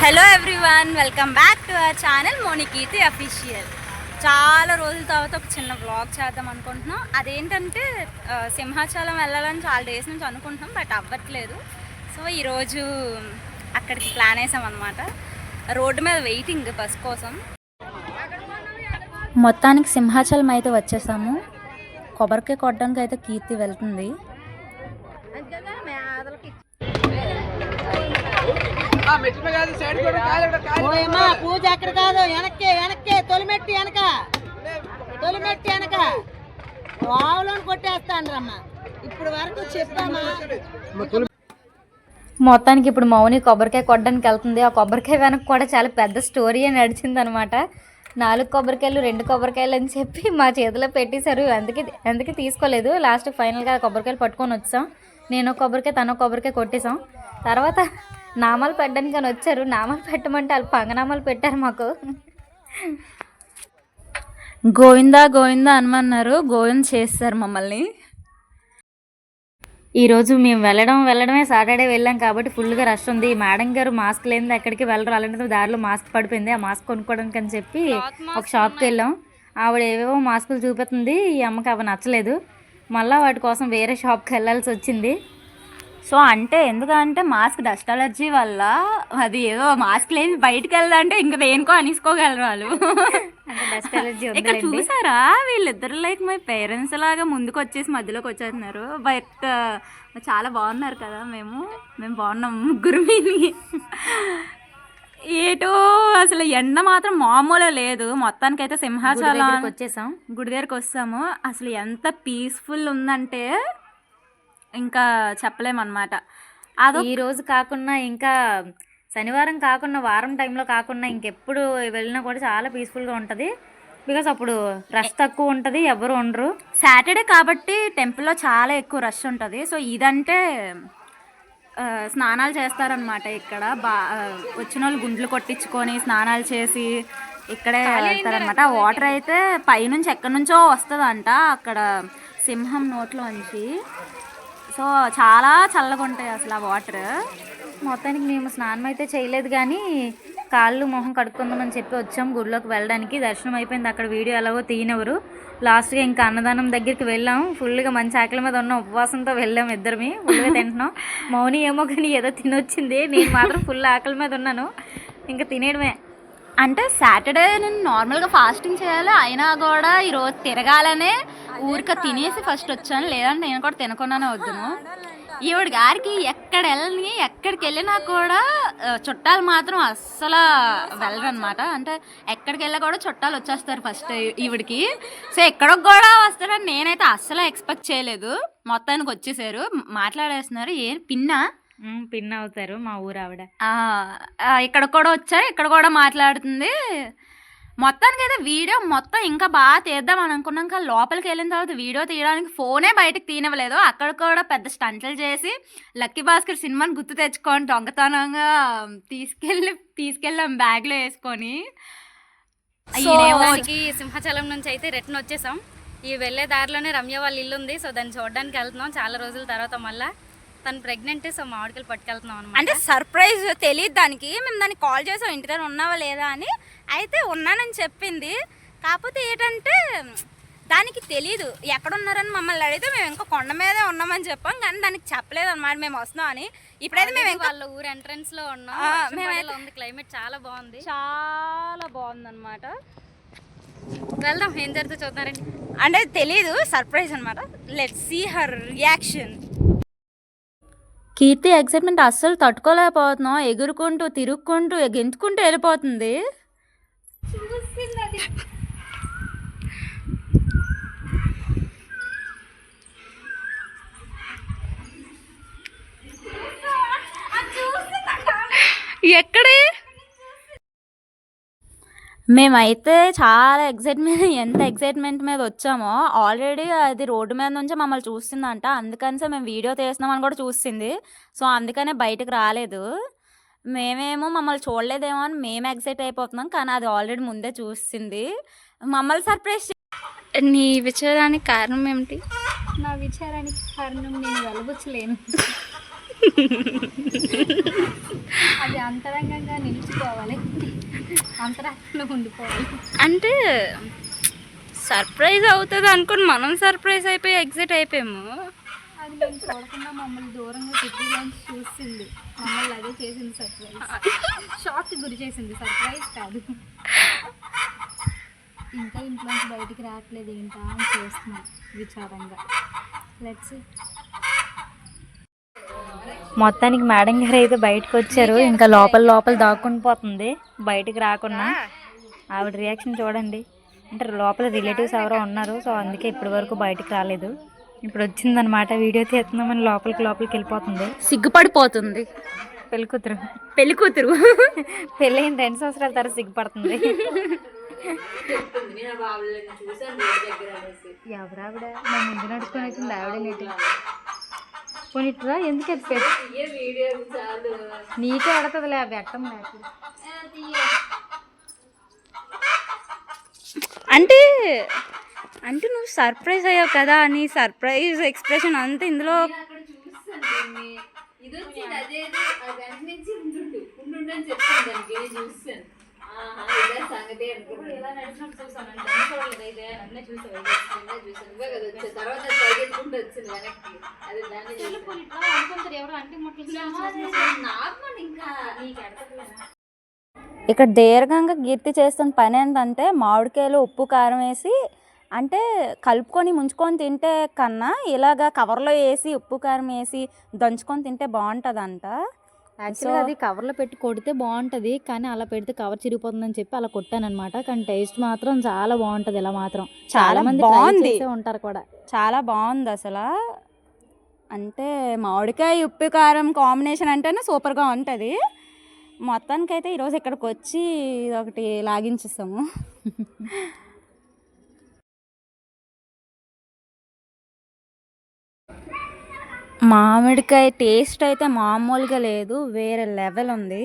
Hello everyone, welcome back to our channel Monikeerthi official. చాలా రోజుల తర్వాత ఒక చిన్న వ్లాగ్ చేద్దాం అనుకుంటున్నాం. అదేంటంటే సింహాచలం వెళ్ళాలని చాలా డేస్ నుంచి అనుకుంటున్నాం, బట్ అవ్వట్లేదు. సో ఈరోజు అక్కడికి ప్లాన్ వేసామన్నమాట. రోడ్డు మీద వెయిటింగ్ బస్ కోసం. మొత్తానికి సింహాచలం అయితే వచ్చేసాము. కొబ్బరికాయ కొట్టడానికి అయితే కీర్తి వెళ్తుంది. పూజ ఎక్కడ కాదు, వెనక్కే తొలిమెట్టి వెనక వావులను కొట్టేస్తాను రమ్మ. ఇప్పుడు వరకు చెప్పామా. మొత్తానికి ఇప్పుడు మౌని కొబ్బరికాయ కొట్టడానికి వెళ్తుంది. ఆ కొబ్బరికాయ వెనక కూడా చాలా పెద్ద స్టోరీ నడిచింది అనమాట. 4 కొబ్బరికాయలు 2 కొబ్బరికాయలు అని చెప్పి మా చేతిలో పెట్టేశారు. అందుకే తీసుకోలేదు. లాస్ట్ ఫైనల్గా కొబ్బరికాయలు పట్టుకొని వచ్చాం. నేను కొబ్బరికాయ తను కొబ్బరికాయ కొట్టేసాం. తర్వాత నామాలు పెట్టడానికి అని వచ్చారు. నామాలు పెట్టమంటే వాళ్ళు పంగనామాలు పెట్టారు మాకు. గోవిందా గోవిందా అనమన్నారు. గోవింద చేస్తారు మమ్మల్ని. ఈరోజు మేము వెళ్ళడమే సాటర్డే వెళ్ళాం కాబట్టి ఫుల్గా రష్ ఉంది. మేడం గారు మాస్క్ లేనిది ఎక్కడికి వెళ్ళరు. అలాంటిది దారిలో మాస్క్ పడిపోయింది. ఆ మాస్క్ కొనుక్కోవడానికి అని చెప్పి ఒక షాప్కి వెళ్ళాం. ఆవిడ ఏవేవో మాస్కులు చూపుతుంది. ఈ అమ్మకి అవి నచ్చలేదు. మళ్ళీ వాటి కోసం వేరే షాప్కి వెళ్ళాల్సి వచ్చింది. సో అంటే ఎందుకంటే మాస్క్ డస్ట్ అలర్జీ వల్ల అది ఏదో మాస్క్ లేని బయటకు వెళ్దాంటే ఇంకా దేనికో అనేసుకోగలరు వాళ్ళు. డస్ట్ అలర్జీ ఇక్కడ చూసారా, వీళ్ళిద్దరు లైక్ మై పేరెంట్స్ లాగా ముందుకు వచ్చేసి మధ్యలోకి వచ్చేస్తున్నారు. బట్ చాలా బాగున్నారు కదా. మేము బాగున్నాం ముగ్గురు. ఏటో అసలు ఎండ మాత్రం మామూలు లేదు. మొత్తానికి అయితే సింహాచలం వచ్చేసాం. గుడి దగ్గరికి వస్తాము. అసలు ఎంత పీస్ఫుల్ ఉందంటే ఇంకా చెప్పలేమన్నమాట. అది ఈరోజు కాకుండా ఇంకా శనివారం కాకుండా వారం టైంలో కాకుండా ఇంకెప్పుడు వెళ్ళినా కూడా చాలా పీస్ఫుల్గా ఉంటుంది. బికాస్ అప్పుడు రష్ తక్కువ ఉంటుంది, ఎవరు ఉండరు. సాటర్డే కాబట్టి టెంపుల్లో చాలా ఎక్కువ రష్ ఉంటుంది. సో ఇదంటే స్నానాలు చేస్తారనమాట. ఇక్కడ వచ్చిన వాళ్ళు గుండ్లు కొట్టించుకొని స్నానాలు చేసి ఇక్కడే వెళ్తారనమాట. వాటర్ అయితే పైనుంచి ఎక్కడి నుంచో వస్తుందంట, అక్కడ సింహం నోట్లోంచి. సో చాలా చల్లగా ఉంటాయి అసలు ఆ వాటర్. మొత్తానికి మేము స్నానం అయితే చేయలేదు, కానీ కాళ్ళు మొహం కడుక్కుందామని చెప్పి వచ్చాం గుడిలోకి వెళ్ళడానికి. దర్శనం అయిపోయింది. అక్కడ వీడియో ఎలాగో తీయనెవరు. లాస్ట్గా ఇంకా అన్నదానం దగ్గరికి వెళ్ళాం. ఫుల్గా మంచి ఆకలి మీద ఉన్న ఉపవాసంతో వెళ్ళాం. ఇద్దరమే ఫుల్గా తింటున్నాం. మౌని ఏమో కానీ ఏదో తినొచ్చింది. నేను మాత్రం ఫుల్ ఆకలి మీద ఉన్నాను. ఇంకా తినేయడమే. అంటే సాటర్డే నేను నార్మల్గా ఫాస్టింగ్ చేయాలి, అయినా కూడా ఈరోజు తిరగాలనే ఊరిక తినేసి ఫస్ట్ వచ్చాను. లేదంటే నేను కూడా తినకుండానే వద్దును. ఈవిడ గారికి ఎక్కడికి వెళ్ళినా కూడా చుట్టాలు మాత్రం అస్సలు వెళ్ళరు అనమాట. అంటే ఎక్కడికి వెళ్ళా కూడా చుట్టాలు వచ్చేస్తారు ఫస్ట్ ఈవిడికి. సో ఎక్కడికి కూడా వస్తారని నేనైతే అస్సలు ఎక్స్పెక్ట్ చేయలేదు. మొత్తానికి వచ్చేసారు. మాట్లాడేస్తున్నారు. పిన్ అవుతారు మా ఊరు ఆవిడ. ఇక్కడ కూడా వచ్చారు. ఇక్కడ కూడా మాట్లాడుతుంది. మొత్తానికి అయితే వీడియో మొత్తం ఇంకా బాగా తీద్దాం అని అనుకున్నాం. కానీ లోపలికి వెళ్ళిన తర్వాత వీడియో తీయడానికి ఫోనే బయటకు తీయనివ్వలేదు. అక్కడ కూడా పెద్ద స్టంట్లు చేసి లక్కీ భాస్కర్ సినిమాని గుర్తు తెచ్చుకొని దొంగతనంగా తీసుకెళ్ళాం బ్యాగ్లో వేసుకొని. సింహాచలం నుంచి అయితే రిటర్న్ వచ్చేసాం. ఈ వెళ్ళే దారిలోనే రమ్య వాళ్ళ ఇల్లు ఉంది. సో దాన్ని చూడడానికి వెళ్తున్నాం చాలా రోజుల తర్వాత. మళ్ళీ తను ప్రెగ్నెంట్. సో మామిడికాయలు పట్టుకెళ్తున్నాం అనమాట. అంటే సర్ప్రైజ్ తెలియదు దానికి. మేము దానికి కాల్ చేసాం ఇంటి దగ్గర ఉన్నావా లేదా అని. అయితే ఉన్నానని చెప్పింది. కాకపోతే ఏంటంటే దానికి తెలీదు ఎక్కడున్నారని మమ్మల్ని అడిగితే మేము ఇంకా కొండ మీదే ఉన్నామని చెప్పాం, కానీ దానికి చెప్పలేదు అనమాట మేము వస్తున్నాం అని. ఇప్పుడైతే మేము ఇంకా వాళ్ళ ఊరు ఎంట్రన్స్ లో ఉన్నాం. మేమైతే ఉంది. క్లైమేట్ చాలా బాగుంది అనమాట. వెళ్దాం, ఏం జరుగుతుందో చూద్దారండి. అంటే తెలీదు, సర్ప్రైజ్ అనమాట. Let's see her reaction. Keerthi excitement అస్సలు తట్టుకోలేకపోతున్నాం. ఎగురుకుంటూ తిరుక్కుంటూ గెంతుకుంటూ వెళ్ళిపోతుంది. ఎక్కడే మేమైతే చాలా ఎంత ఎక్సైట్మెంట్ మీద వచ్చామో. ఆల్రెడీ అది రోడ్డు మీద నుంచి మమ్మల్ని చూస్తుందంట. అందుకని మేము వీడియో తీస్తున్నామని కూడా చూస్తుంది. సో అందుకనే బయటకు రాలేదు. మేమేమో మమ్మల్ని చూడలేదేమో అని మేము ఎక్సైట్ అయిపోతున్నాం, కానీ అది ఆల్రెడీ ముందే చూస్తుంది. మమ్మల్ని సర్ప్రైజ్. నీ విచారానికి కారణం ఏమిటి? నా విచారానికి కారణం నేను వెలబుచ్చలేను. అది అంతరంగంగా నిలిచిపోవాలి, అంతరంగంలో ఉండిపోవాలి. అంటే సర్ప్రైజ్ అవుతుంది అనుకుని మనం సర్ప్రైజ్ అయిపోయి ఎగ్జిట్ అయిపోయాము. అది మేము చూడకుండా మమ్మల్ని దూరంగా కిటికీలోంచి చూసింది, మమ్మల్ని అదే చేసింది సర్ప్రైజ్, షాక్కి గురి చేసింది, సర్ప్రైజ్ కాదు. ఇంకా ఇంట్లోంచి బయటికి రావట్లేదు ఏంటా అని చూస్తున్నాం విచారంగా. లెట్స్ మొత్తానికి మేడం గారు అయితే బయటకు వచ్చారు. ఇంకా లోపల దాక్కుని పోతుంది బయటికి రాకుండా. ఆవిడ రియాక్షన్ చూడండి. అంటే లోపల రిలేటివ్స్ ఎవరో ఉన్నారు, సో అందుకే ఇప్పటి వరకు బయటికి రాలేదు. ఇప్పుడు వచ్చిందనమాట, వీడియో తీస్తున్నామని లోపలికి వెళ్ళిపోతుంది. సిగ్గుపడిపోతుంది పెళ్లి కూతురు పెళ్ళైన 2 సంవత్సరాల తర్వాత సిగ్గుపడుతుంది. ఎవరావిడ నా ముందు నడుచుకొని వచ్చింది ఆవిడ నేటి పోనిట్రా ఎందుకు నీకే ఆడుతుందిలే అవి ఎట్టం లేక. అంటే నువ్వు సర్ప్రైజ్ అయ్యావు కదా అని సర్ప్రైజ్ ఎక్స్ప్రెషన్ అంతా ఇందులో ఇక్కడ దీర్ఘంగా గీర్తి చేస్తున్న పని ఏంటంటే మామిడికాయలు ఉప్పు కారం వేసి అంటే కలుపుకొని ముంచుకొని తింటే కన్నా ఇలాగా కవర్లో వేసి ఉప్పు కారం వేసి దంచుకొని తింటే బాగుంటుందంట. యాక్చువల్గా అది కవర్లో పెట్టి కొడితే బాగుంటుంది, కానీ అలా పెడితే కవర్ చిరిగిపోతుందని చెప్పి అలా కొట్టానమాట. కానీ టేస్ట్ మాత్రం చాలా బాగుంటుంది. ఇలా మాత్రం చాలా మంది బాగుంది ఉంటారు కూడా. చాలా బాగుంది అసలు. అంటే మామిడికాయ ఉప్పు కారం కాంబినేషన్ అంటేనే సూపర్గా ఉంటుంది. మొత్తానికైతే ఈరోజు ఇక్కడికి వచ్చి ఒకటి లాగించేసాము. మామిడికాయ టేస్ట్ అయితే మామూలుగా లేదు, వేరే లెవెల్ ఉంది.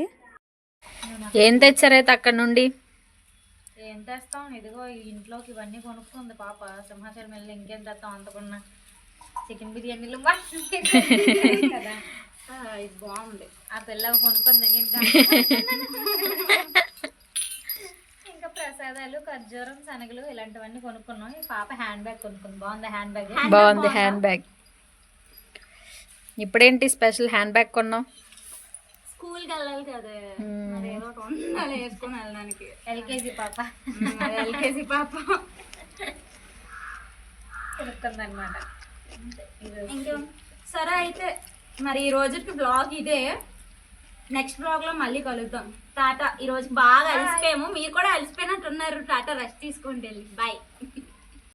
ఏం తెచ్చారైతే అక్కడ నుండి? ఏం తెస్తాం, ఇదిగో ఇంట్లోకి ఇవన్నీ కొనుక్కుంది పాప. సింహాచలం వెళ్ళి ఇంకేం తెస్తాం అంతకున్నా చికెన్ బిర్యానీలు కదా. ఇది బాగుంది. ఆ పిల్లవి కొనుక్కుంది. ఇంకా ప్రసాదాలు, ఖర్జూరం, శనగలు ఇలాంటివన్నీ కొనుక్కున్నాం. ఈ పాప హ్యాండ్ బ్యాగ్ కొనుక్కుంది. బాగుంది హ్యాండ్ బ్యాగ్. బాగుంది హ్యాండ్ బ్యాగ్. ఇప్పుడేంటి స్పెషల్ హ్యాండ్ బ్యాగ్ కొన్నాం? స్కూల్కి వెళ్ళాలి కదా, మరి ఏదో వేసుకొని వెళ్ళడానికి. ఎల్కేజీ పాప కొనుక్కుందనమాట. సరే అయితే మరి ఈ రోజుకి బ్లాగ్ ఇదే. నెక్స్ట్ బ్లాగ్ లో మళ్ళీ కలుద్దాం. టాటా. ఈ రోజు బాగా అలసిపోయాము, మీరు కూడా అలసిపోయినట్టున్నారు. టాటా, రెస్ట్ తీసుకోండి, వెళ్ళి బాయ్.